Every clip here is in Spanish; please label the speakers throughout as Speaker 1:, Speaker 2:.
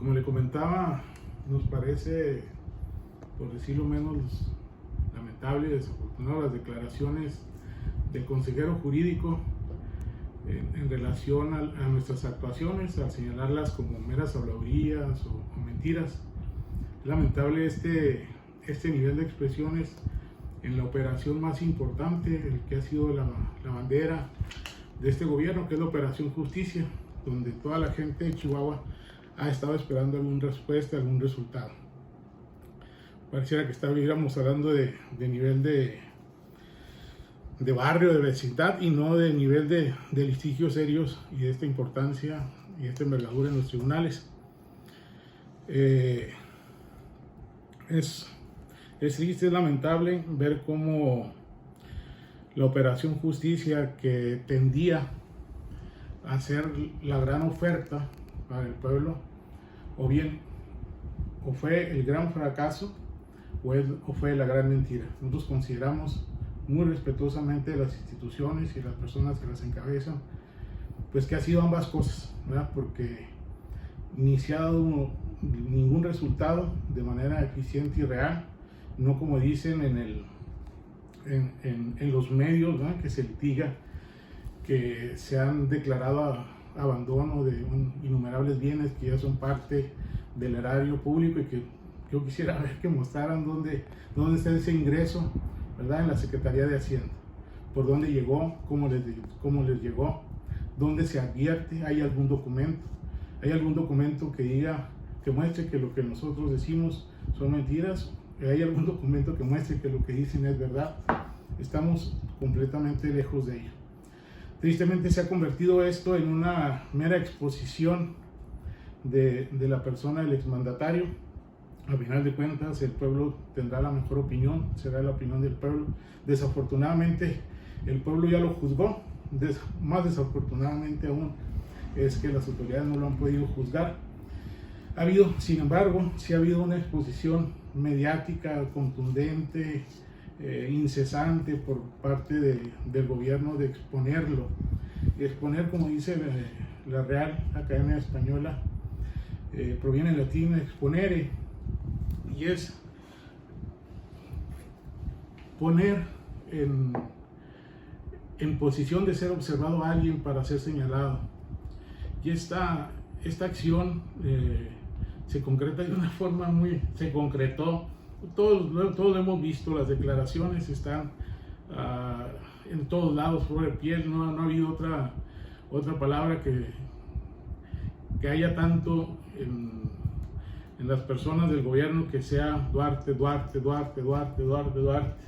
Speaker 1: Como le comentaba, nos parece, por decirlo menos, lamentable y desafortunado las declaraciones del consejero jurídico en relación a nuestras actuaciones, al señalarlas como meras habladurías o mentiras. Es lamentable este nivel de expresiones en la operación más importante, el que ha sido la bandera de este gobierno, que es la Operación Justicia, donde toda la gente de Chihuahua ha estado esperando alguna respuesta, algún resultado. Pareciera que estuviéramos hablando de nivel de barrio, de vecindad, y no de nivel de litigios serios y de esta importancia y esta envergadura en los tribunales. Es triste, es lamentable ver cómo la Operación Justicia, que tendía a ser la gran oferta para el pueblo, o fue el gran fracaso o fue la gran mentira. Nosotros consideramos muy respetuosamente las instituciones y las personas que las encabezan, pues que ha sido ambas cosas, ¿verdad? Porque ni se ha dado ningún resultado de manera eficiente y real, no como dicen en los medios, ¿verdad? Que se litiga que se han declarado abandono de innumerables bienes que ya son parte del erario público, y que yo quisiera ver que mostraran dónde está ese ingreso, ¿verdad? En la Secretaría de Hacienda, por dónde llegó, cómo les llegó, dónde se advierte, hay algún documento que diga, que muestre que lo que nosotros decimos son mentiras, hay algún documento que muestre que lo que dicen es verdad. Estamos completamente lejos de ello. Tristemente se ha convertido esto en una mera exposición de la persona del exmandatario. A final de cuentas, el pueblo tendrá la mejor opinión, será la opinión del pueblo. Desafortunadamente, el pueblo ya lo juzgó. Más desafortunadamente aún es que las autoridades no lo han podido juzgar. Ha habido, sin embargo, sí ha habido una exposición mediática contundente, incesante por parte del gobierno, de exponer, como dice la Real Academia Española, proviene del latín exponere, y es poner en posición de ser observado a alguien para ser señalado. Y esta acción se concreta de una forma se concretó. Todos lo hemos visto, las declaraciones están en todos lados, flor de piel. No ha habido otra palabra que haya tanto en las personas del gobierno que sea Duarte, Duarte, Duarte, Duarte, Duarte, Duarte.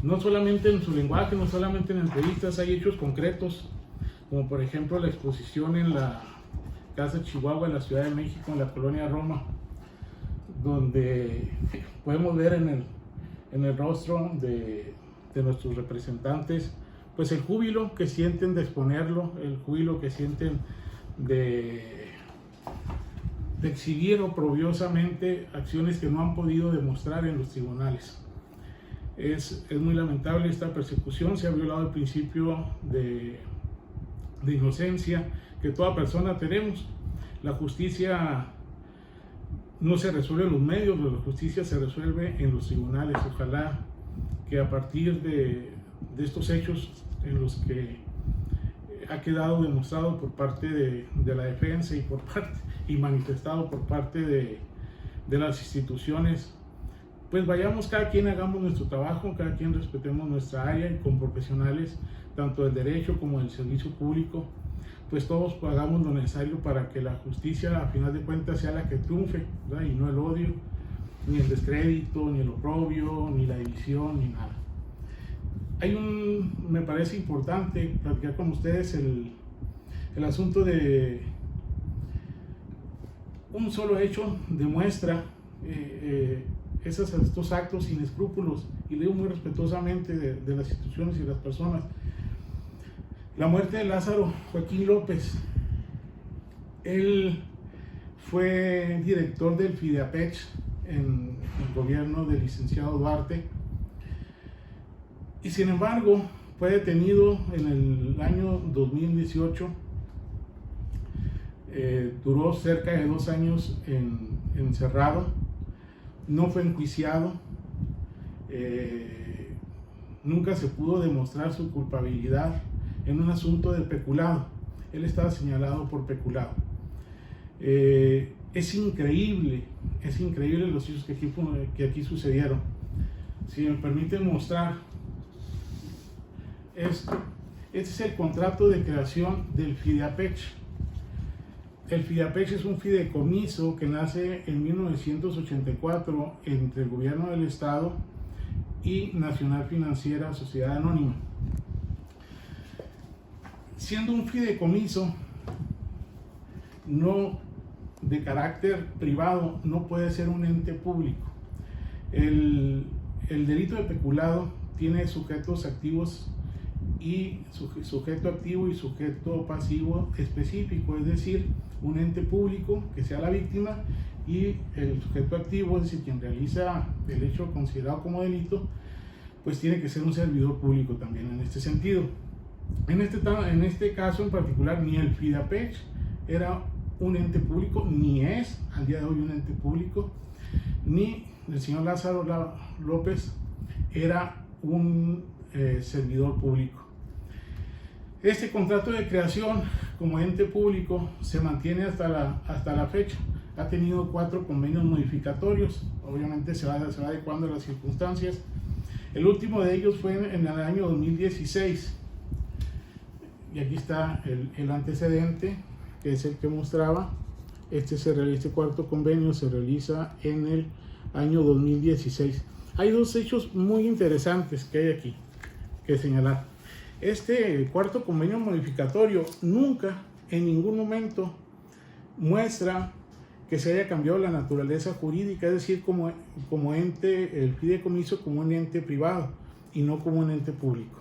Speaker 1: No solamente en su lenguaje, no solamente en entrevistas, hay hechos concretos, como por ejemplo la exposición en la Casa Chihuahua en la Ciudad de México, en la colonia Roma, donde podemos ver en el rostro de nuestros representantes, pues el júbilo que sienten de exponerlo, el júbilo que sienten de exhibir oprobiosamente acciones que no han podido demostrar en los tribunales. Es muy lamentable esta persecución. Se ha violado el principio de inocencia que toda persona tenemos. La justicia no se resuelve en los medios, la justicia se resuelve en los tribunales. Ojalá que a partir de estos hechos en los que ha quedado demostrado por parte de la defensa y manifestado por parte de las instituciones, pues vayamos, cada quien hagamos nuestro trabajo, cada quien respetemos nuestra área, y con profesionales tanto del derecho como del servicio público, pues todos hagamos lo necesario para que la justicia, a final de cuentas, sea la que triunfe, ¿verdad? Y no el odio, ni el descrédito, ni el oprobio, ni la división, ni nada. Me parece importante platicar con ustedes el asunto de un solo hecho demuestra estos actos sin escrúpulos, y le digo muy respetuosamente de las instituciones y de las personas. La muerte de Lázaro Joaquín López. Él fue director del FIDEAPECH en el gobierno del licenciado Duarte, y sin embargo fue detenido en el año 2018 duró cerca de 2 años encerrado, no fue enjuiciado, nunca se pudo demostrar su culpabilidad en un asunto de peculado. Él estaba señalado por peculado. Es increíble los hechos que aquí sucedieron. Si me permiten mostrar esto, este es el contrato de creación del FIDEAPECH. El FIDEAPECH es un fideicomiso que nace en 1984 entre el gobierno del estado y Nacional Financiera Sociedad Anónima. Siendo un fideicomiso no de carácter privado, no puede ser un ente público. El delito de peculado tiene sujetos activos y sujeto activo y sujeto pasivo específico, es decir, un ente público que sea la víctima y el sujeto activo, es decir, quien realiza el hecho considerado como delito, pues tiene que ser un servidor público también en este sentido. En este caso en particular, ni el FIDEAPECH era un ente público, ni es al día de hoy un ente público, ni el señor Lázaro López era un servidor público. Este contrato de creación como ente público se mantiene hasta la fecha. Ha tenido 4 convenios modificatorios, obviamente se va adecuando a las circunstancias. El último de ellos fue en el año 2016, y aquí está el antecedente, que es el que mostraba. Este 4º convenio se realiza en el año 2016. Hay 2 hechos muy interesantes que hay aquí que señalar. Este 4º convenio modificatorio nunca, en ningún momento, muestra que se haya cambiado la naturaleza jurídica, es decir, como ente, el fideicomiso como un ente privado y no como un ente público.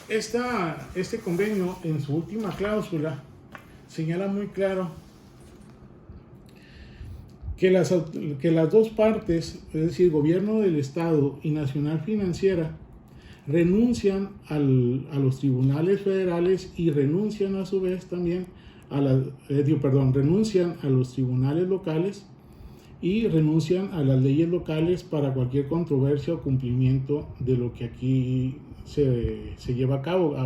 Speaker 1: Este convenio, en su última cláusula, señala muy claro que las 2 partes, es decir, gobierno del estado y Nacional Financiera, renuncian a los tribunales federales y renuncian a su vez también renuncian a los tribunales locales y renuncian a las leyes locales para cualquier controversia o cumplimiento de lo que aquí se lleva a cabo,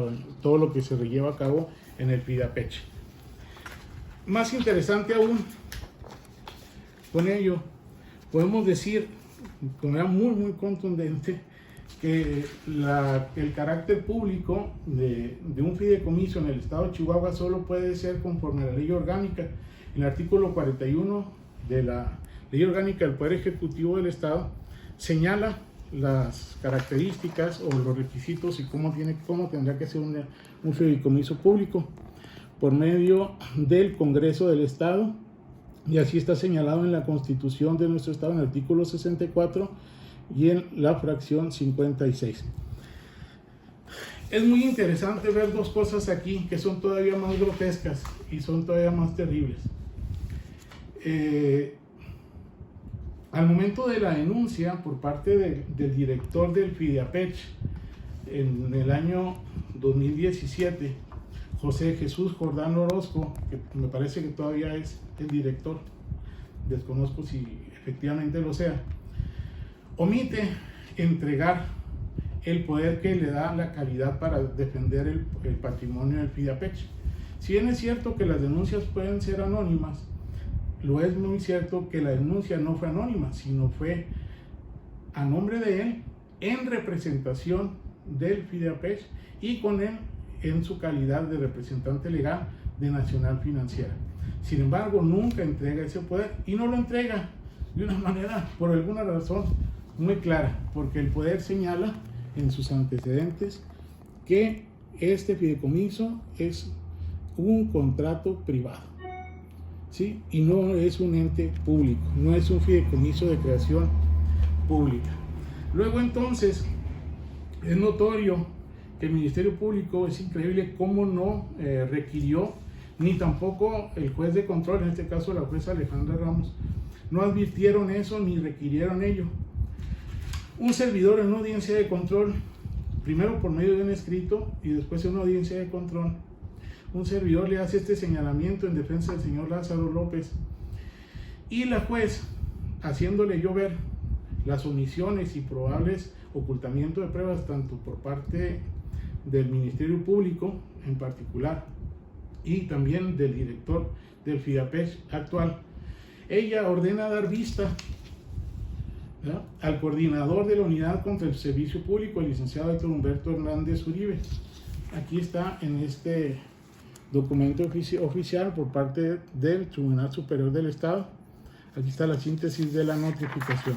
Speaker 1: todo lo que se lleva a cabo en el FIDEAPECH. Más interesante aún, con ello podemos decir de manera muy contundente que el carácter público de un fideicomiso en el estado de Chihuahua solo puede ser conforme a la ley orgánica. En el artículo 41 de la ley orgánica del Poder Ejecutivo del Estado señala las características o los requisitos y cómo tendrá que ser un fideicomiso público por medio del Congreso del Estado, y así está señalado en la Constitución de nuestro Estado en el artículo 64 y en la fracción 56. Es muy interesante ver 2 cosas aquí que son todavía más grotescas y son todavía más terribles. Al momento de la denuncia por parte del director del FIDEAPECH en el año 2017, José Jesús Jordán Orozco, que me parece que todavía es el director, desconozco si efectivamente lo sea, omite entregar el poder que le da la calidad para defender el patrimonio del FIDEAPECH. Si bien es cierto que las denuncias pueden ser anónimas, lo es muy cierto que la denuncia no fue anónima, sino fue a nombre de él, en representación del FIDEAPECH y con él en su calidad de representante legal de Nacional Financiera. Sin embargo, nunca entrega ese poder, y no lo entrega de una manera, por alguna razón muy clara, porque el poder señala en sus antecedentes que este fideicomiso es un contrato privado, ¿sí? Y no es un ente público, no es un fideicomiso de creación pública. Luego entonces es notorio que el Ministerio Público, es increíble cómo no requirió, ni tampoco el juez de control, en este caso la jueza Alejandra Ramos, no advirtieron eso ni requirieron ello. Un servidor en una audiencia de control, primero por medio de un escrito y después en una audiencia de control, un servidor le hace este señalamiento en defensa del señor Lázaro López, y la juez, haciéndole yo ver las omisiones y probables ocultamiento de pruebas tanto por parte del Ministerio Público en particular y también del director del FIDAPEC actual, ella ordena dar vista, ¿verdad?, al coordinador de la unidad contra el servicio público, el licenciado Héctor Humberto Hernández Uribe. Aquí está en este documento oficial por parte del Tribunal Superior del Estado. Aquí está la síntesis de la notificación.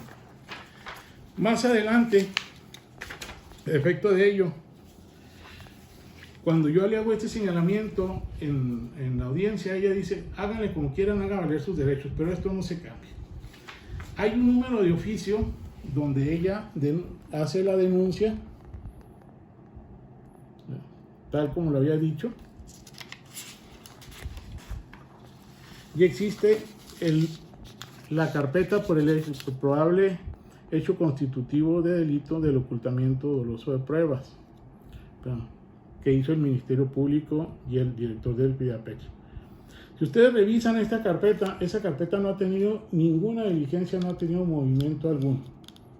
Speaker 1: Más adelante, efecto de ello, cuando yo le hago este señalamiento en la audiencia, ella dice, háganle como quieran, hagan valer sus derechos, pero esto no se cambia. Hay un número de oficio donde ella hace la denuncia, tal como lo había dicho, y existe la carpeta por el probable hecho constitutivo de delito del ocultamiento doloso de pruebas, que hizo el Ministerio Público y el director del FIDAPEC. Si ustedes revisan esta carpeta, esa carpeta no ha tenido ninguna diligencia, no ha tenido movimiento alguno.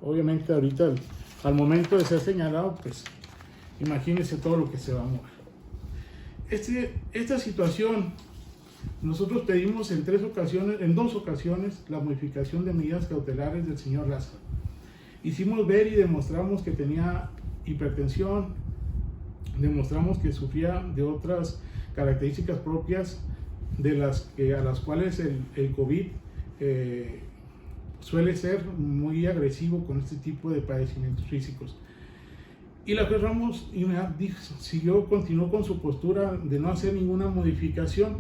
Speaker 1: Obviamente ahorita, al momento de ser señalado, pues imagínense todo lo que se va a mover. Esta situación, nosotros pedimos en dos ocasiones, la modificación de medidas cautelares del señor Lázaro. Hicimos ver y demostramos que tenía hipertensión, demostramos que sufría de otras características propias a las cuales el COVID suele ser muy agresivo con este tipo de padecimientos físicos. Y la juez Ramos continuó con su postura de no hacer ninguna modificación,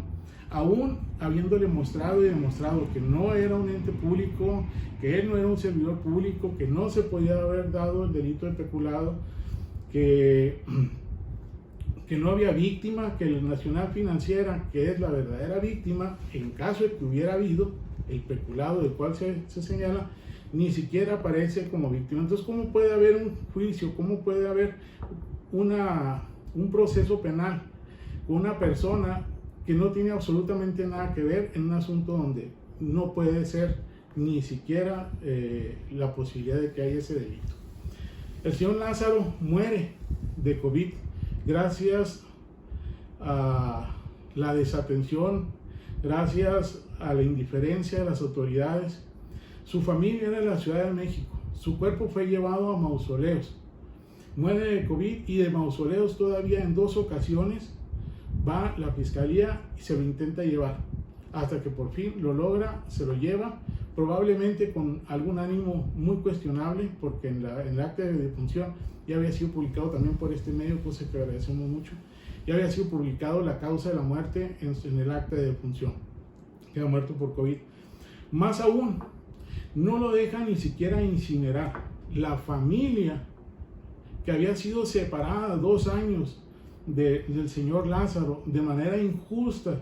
Speaker 1: aún habiéndole mostrado y demostrado que no era un ente público, que él no era un servidor público, que no se podía haber dado el delito de peculado, que no había víctima, que la Nacional Financiera, que es la verdadera víctima, en caso de que hubiera habido el peculado del cual se señala, ni siquiera aparece como víctima. Entonces, ¿cómo puede haber un juicio? ¿Cómo puede haber un proceso penal con una persona que no tiene absolutamente nada que ver en un asunto donde no puede ser ni siquiera la posibilidad de que haya ese delito? El señor Lázaro muere de COVID gracias a la desatención, gracias a la indiferencia de las autoridades. Su familia era de la Ciudad de México, su cuerpo fue llevado a mausoleos, muere de COVID, y de mausoleos todavía en 2 ocasiones va la fiscalía y se lo intenta llevar, hasta que por fin lo logra, se lo lleva, probablemente con algún ánimo muy cuestionable, porque en el acta de defunción ya había sido publicado también por este medio, cosa que agradecemos mucho, ya había sido publicado la causa de la muerte en el acta de defunción, que ha muerto por COVID. Más aún, no lo dejan ni siquiera incinerar. La familia, que había sido separada 2 años del señor Lázaro de manera injusta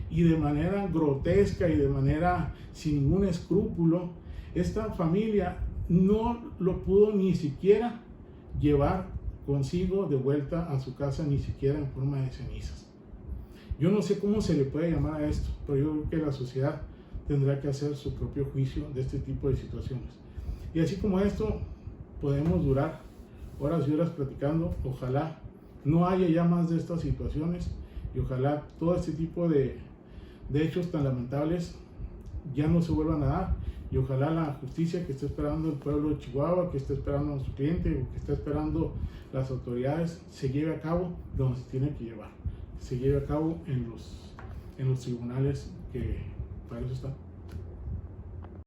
Speaker 1: y de manera grotesca y de manera sin ningún escrúpulo, esta familia no lo pudo ni siquiera llevar consigo de vuelta a su casa, ni siquiera en forma de cenizas. Yo no sé cómo se le puede llamar a esto, pero yo creo que la sociedad tendrá que hacer su propio juicio de este tipo de situaciones. Y así como esto, podemos durar horas y horas platicando. Ojalá no haya ya más de estas situaciones, y ojalá todo este tipo de hechos tan lamentables ya no se vuelvan a dar, y ojalá la justicia que está esperando el pueblo de Chihuahua, que está esperando a su cliente, o que está esperando las autoridades, se lleve a cabo donde se tiene que llevar, se lleve a cabo en los tribunales que para eso está.